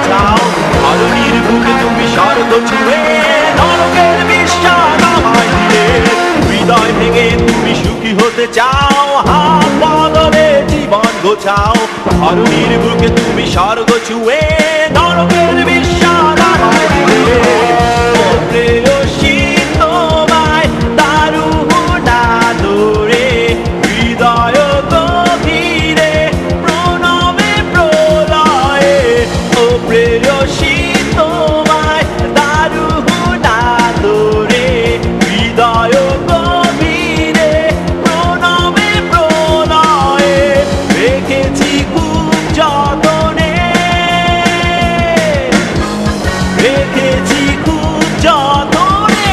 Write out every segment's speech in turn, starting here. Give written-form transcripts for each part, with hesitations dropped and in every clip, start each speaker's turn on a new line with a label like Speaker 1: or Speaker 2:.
Speaker 1: গোছাও, ধরণীর বুকে তুমি স্বর্গ ছুঁয়ে নরকের বিশ্বাস আমায় দিলে। হৃদয় ভেঙে তুমি সুখী হতে চাও, হাত বদলে জীবন গোছাও, ধরণীর বুকে তুমি স্বর্গ ছুঁয়ে নরকের বিশ্বাস আমায় দিলে। ও প্রেয়সী তোমায় দারুণ আদরে, হৃদয় গভীরে প্রণবে প্রলয়ে। ও প্রেয়সী তোমায় দারুণ আদরে, হৃদয় গভীরে প্রণবে প্রলয়ে। রেখেছি খুব যতনে, রেখেছি খুব যতনে।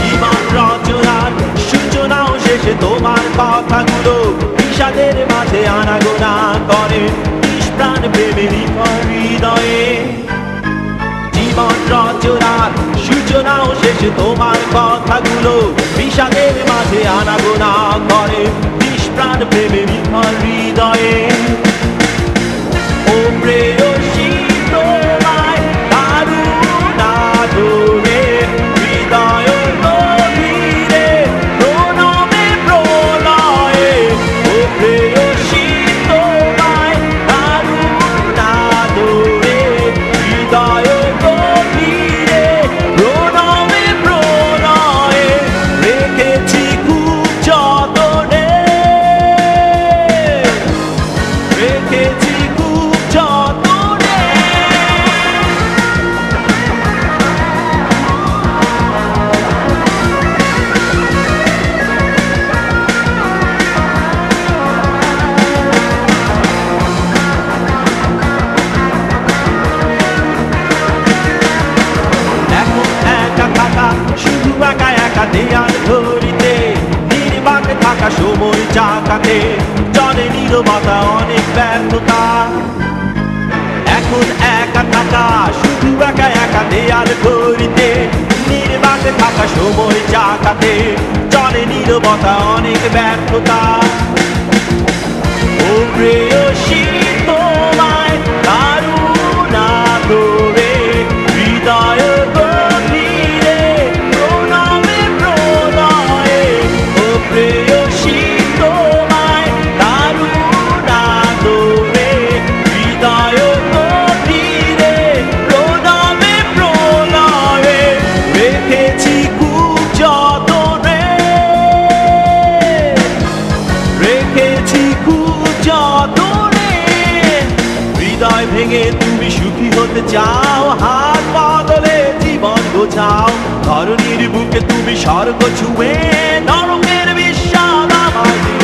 Speaker 1: জীবন রচনার সূচনাও শেষে তোমার কথাগুলো বিষাদের মাঝে আনাগোনা করে নিষ্প্রাণ প্রেমের হৃদয়ে। জীবন রচনার সূচনাও শেষে তোমার কথাগুলো বিষাদের মাঝে আনাগোনা করে নিষ্প্রাণ প্রেমের হৃদয়ে। ও প্রেয়সী তোমায় দারুণ আদরে, হৃদয় গভীরে প্রণবে প্রলয়ে। ও প্রেয়সী তোমায় দারুণ আদরে, হৃদয় গভীরে প্রণবে প্রলয়ে। রেখেছি খুব যতনে, রেখেছি খুব যতনে। এখন একা থাকা, শুধু একা একা দেয়াল ঘড়িতে, নির্বাকে থাকা সময় চাকাতে চলে নীরবতা অনেক ব্যর্থতা। এখন একা থাকা, শুধু একা একা দেয়াল ঘড়িতে, নির্বাকে থাকা সময় চাকাতে চলে নীরবতা অনেক ব্যর্থতা। ও প্রেয়সী তোমায় দারুণ আদরে, হৃদয় গভীরে প্রণবে প্রলয়ে। ও প্রেয়সী তোমায় দারুণ আদরে, হৃদয় গভীরে প্রণবে প্রলয়ে। রেখেছি খুব যতনে, রেখেছি খুব যতনে। হৃদয় ভেঙে তুমি সুখী হতে চাও, হাত বদলে জীবন গোছাও, ধরণীর বুকে তুমি স্বর্গ ছুঁয়ে নরকের বিশ্বাস আমায় দিলে।